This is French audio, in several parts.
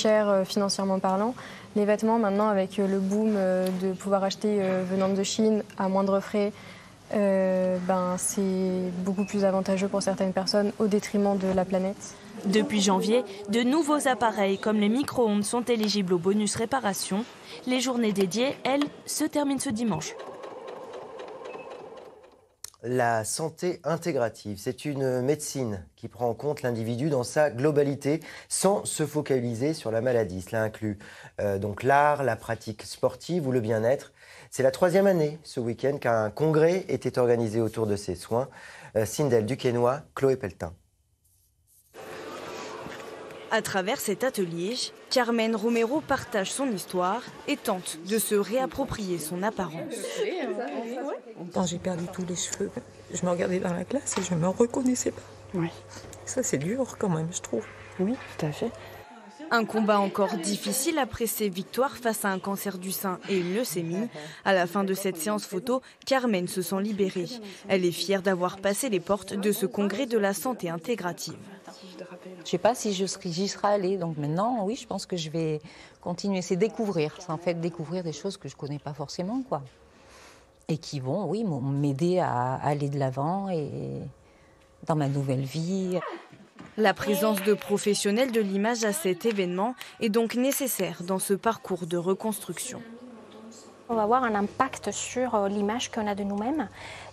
cher financièrement parlant. Les vêtements, maintenant, avec le boom de pouvoir acheter venant de Chine à moindre frais, c'est beaucoup plus avantageux pour certaines personnes au détriment de la planète. Depuis janvier, de nouveaux appareils comme les micro-ondes sont éligibles au bonus réparation. Les journées dédiées, elles, se terminent ce dimanche. La santé intégrative, c'est une médecine qui prend en compte l'individu dans sa globalité sans se focaliser sur la maladie. Cela inclut donc l'art, la pratique sportive ou le bien-être. C'est la 3e année ce week-end qu'un congrès était organisé autour de ces soins. Sindel Duquesnoy, Chloé Pelletin. À travers cet atelier, Carmen Romero partage son histoire et tente de se réapproprier son apparence. Quand j'ai perdu tous les cheveux, je me regardais dans la glace et je ne me reconnaissais pas. Oui. Ça, c'est dur quand même, je trouve. Oui, tout à fait. Un combat encore difficile après ses victoires face à un cancer du sein et une leucémie. À la fin de cette séance photo, Carmen se sent libérée. Elle est fière d'avoir passé les portes de ce congrès de la santé intégrative. Je ne sais pas si j'y serais allée, donc maintenant, oui, je pense que je vais continuer. C'est découvrir, c'est en fait découvrir des choses que je ne connais pas forcément, quoi. Et qui vont, oui, m'aider à aller de l'avant et dans ma nouvelle vie. La présence de professionnels de l'image à cet événement est donc nécessaire dans ce parcours de reconstruction. On va avoir un impact sur l'image qu'on a de nous-mêmes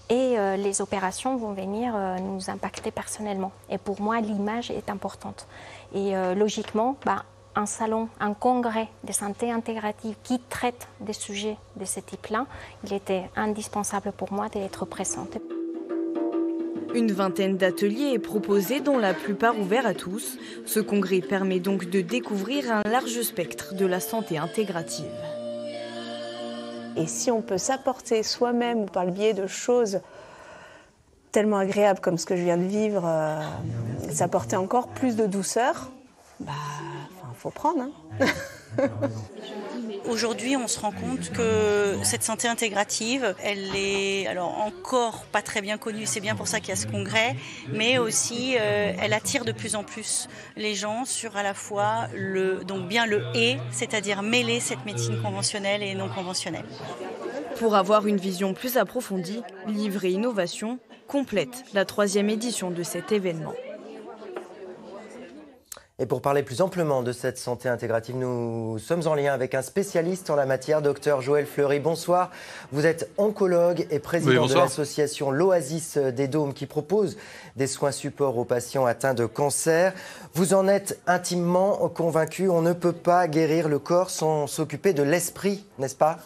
et les opérations vont venir nous impacter personnellement. Et pour moi, l'image est importante. Et logiquement, un salon, un congrès de santé intégrative qui traite des sujets de ce type-là, il était indispensable pour moi d'être présente. Une vingtaine d'ateliers est proposée, dont la plupart ouverts à tous. Ce congrès permet donc de découvrir un large spectre de la santé intégrative. Et si on peut s'apporter soi-même ou par le biais de choses tellement agréables comme ce que je viens de vivre, s'apporter encore plus de douceur, faut prendre. Aujourd'hui, on se rend compte que cette santé intégrative, elle est alors encore pas très bien connue. C'est bien pour ça qu'il y a ce congrès, mais aussi elle attire de plus en plus les gens sur à la fois le et, c'est-à-dire mêler cette médecine conventionnelle et non conventionnelle. Pour avoir une vision plus approfondie, Livre et Innovation complète la 3e édition de cet événement. Et pour parler plus amplement de cette santé intégrative, nous sommes en lien avec un spécialiste en la matière, Dr Joël Fleury. Bonsoir, vous êtes oncologue et président de l'association l'Oasis des Dômes qui propose des soins support aux patients atteints de cancer. Vous en êtes intimement convaincu, on ne peut pas guérir le corps sans s'occuper de l'esprit, n'est-ce pas ?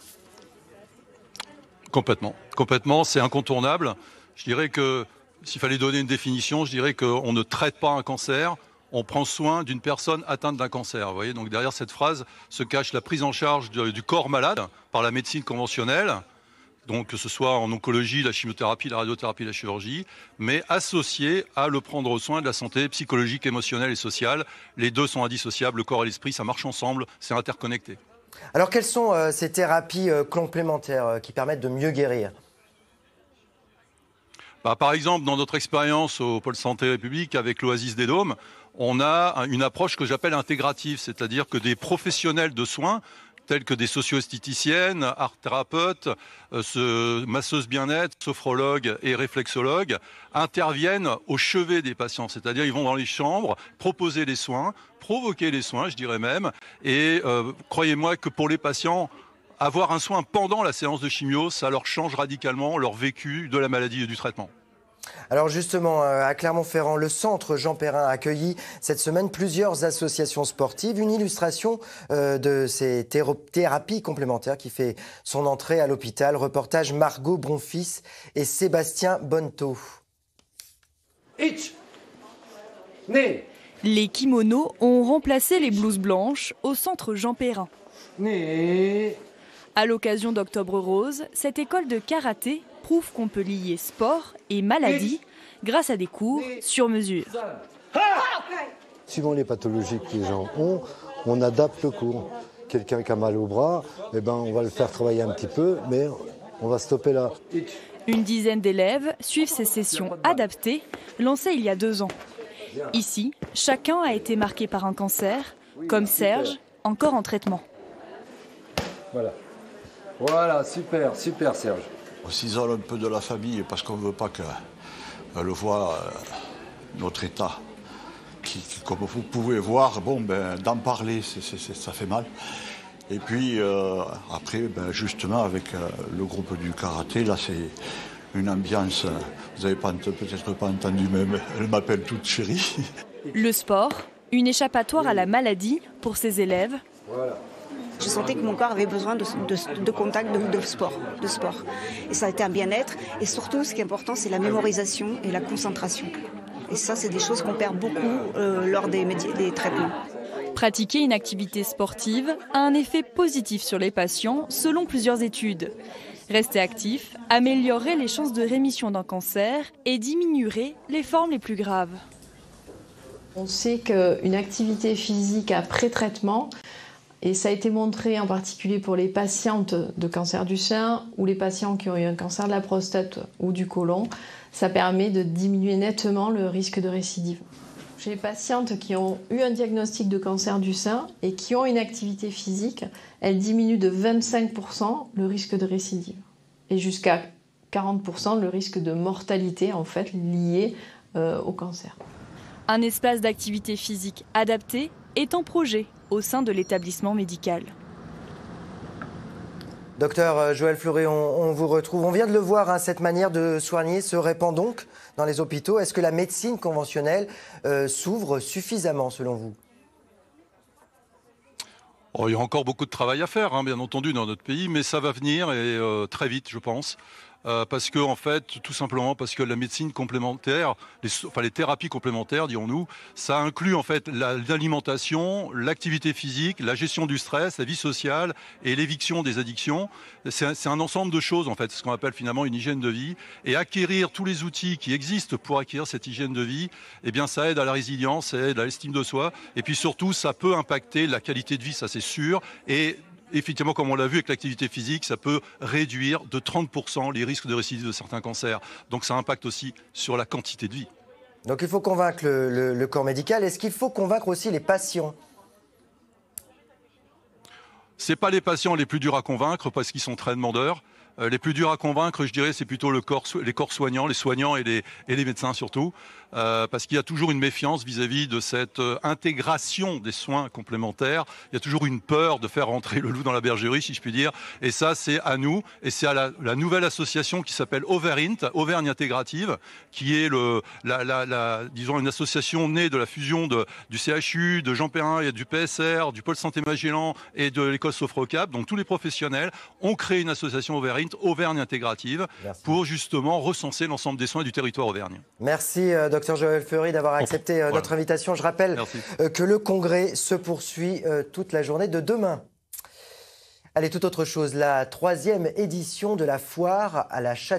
Complètement, c'est incontournable. Je dirais que, s'il fallait donner une définition, je dirais qu'on ne traite pas un cancer, on prend soin d'une personne atteinte d'un cancer. Vous voyez, donc derrière cette phrase se cache la prise en charge du corps malade par la médecine conventionnelle, donc que ce soit en oncologie, la chimiothérapie, la radiothérapie, la chirurgie, mais associé à le prendre soin de la santé psychologique, émotionnelle et sociale. Les deux sont indissociables, le corps et l'esprit, ça marche ensemble, c'est interconnecté. Alors quelles sont ces thérapies complémentaires qui permettent de mieux guérir ? Par exemple, dans notre expérience au Pôle Santé République avec l'Oasis des Dômes, on a une approche que j'appelle intégrative, c'est-à-dire que des professionnels de soins, tels que des socio-esthéticiennes, art-thérapeutes, masseuses bien-être, sophrologues et réflexologues, interviennent au chevet des patients, c'est-à-dire ils vont dans les chambres, proposer les soins, provoquer les soins, je dirais même, et croyez-moi que pour les patients, avoir un soin pendant la séance de chimio, ça leur change radicalement leur vécu de la maladie et du traitement. Alors justement, à Clermont-Ferrand, le centre Jean Perrin a accueilli cette semaine plusieurs associations sportives. Une illustration de ces thérapies complémentaires qui fait son entrée à l'hôpital. Reportage Margot Bronfils et Sébastien Bonneteau. Les kimonos ont remplacé les blouses blanches au centre Jean Perrin. À l'occasion d'Octobre Rose, cette école de karaté prouve qu'on peut lier sport et maladie grâce à des cours sur mesure. Suivant les pathologies que les gens ont, on adapte le cours. Quelqu'un qui a mal au bras, on va le faire travailler un petit peu, mais on va stopper là. Une dizaine d'élèves suivent ces sessions adaptées, lancées il y a 2 ans. Ici, chacun a été marqué par un cancer. comme Serge, encore en traitement. Voilà, super Serge. On s'isole un peu de la famille parce qu'on ne veut pas qu'elle voie notre état. Comme vous pouvez voir, d'en parler, ça fait mal. Et puis après, justement, avec le groupe du karaté, là, c'est une ambiance. Vous n'avez peut-être pas entendu, mais elle m'appelle toute chérie. Le sport, une échappatoire à la maladie pour ses élèves. Je sentais que mon corps avait besoin de contact, de sport. Et ça a été un bien-être. Et surtout, ce qui est important, c'est la mémorisation et la concentration. Et ça, c'est des choses qu'on perd beaucoup lors des traitements. Pratiquer une activité sportive a un effet positif sur les patients, selon plusieurs études. Rester actif améliorerait les chances de rémission d'un cancer et diminuerait les formes les plus graves. On sait qu'une activité physique après traitement, et ça a été montré en particulier pour les patientes de cancer du sein ou les patients qui ont eu un cancer de la prostate ou du côlon, ça permet de diminuer nettement le risque de récidive. Chez les patientes qui ont eu un diagnostic de cancer du sein et qui ont une activité physique, elles diminuent de 25% le risque de récidive et jusqu'à 40% le risque de mortalité en fait lié au cancer. Un espace d'activité physique adapté est en projet au sein de l'établissement médical. Docteur Joël Fleury, on vous retrouve. On vient de le voir, cette manière de soigner se répand donc dans les hôpitaux. Est-ce que la médecine conventionnelle s'ouvre suffisamment selon vous ? Il y a encore beaucoup de travail à faire, bien entendu, dans notre pays, mais ça va venir et très vite, je pense. Parce que, en fait, tout simplement parce que la médecine complémentaire, les thérapies complémentaires, dirons-nous, ça inclut en fait l'alimentation, l'activité physique, la gestion du stress, la vie sociale et l'éviction des addictions. C'est un ensemble de choses, en fait, ce qu'on appelle finalement une hygiène de vie. Et acquérir tous les outils qui existent pour acquérir cette hygiène de vie, eh bien, ça aide à la résilience, ça aide à l'estime de soi. Et puis surtout, ça peut impacter la qualité de vie, ça c'est sûr. Et effectivement, comme on l'a vu avec l'activité physique, ça peut réduire de 30% les risques de récidive de certains cancers. Donc ça impacte aussi sur la quantité de vie. Donc il faut convaincre le corps médical. Est-ce qu'il faut convaincre aussi les patients ? Ce n'est pas les patients les plus durs à convaincre parce qu'ils sont très demandeurs. Les plus durs à convaincre, je dirais, c'est plutôt les corps soignants, les soignants et les médecins surtout, parce qu'il y a toujours une méfiance vis-à-vis de cette intégration des soins complémentaires. Il y a toujours une peur de faire rentrer le loup dans la bergerie, si je puis dire. Et ça, c'est à nous, et c'est à la nouvelle association qui s'appelle Overint, Auvergne Intégrative, qui est disons une association née de la fusion du CHU, de Jean Perrin et du PSR, du Pôle Santé Magellan et de l'école Sofrocap. Donc tous les professionnels ont créé une association Overint, Auvergne Intégrative. Merci. Pour justement recenser l'ensemble des soins du territoire auvergnat. Merci Dr Joël Fleury d'avoir accepté notre invitation. Je rappelle que le congrès se poursuit toute la journée de demain. Allez, toute autre chose, la 3e édition de la foire à la Châtaigneraie.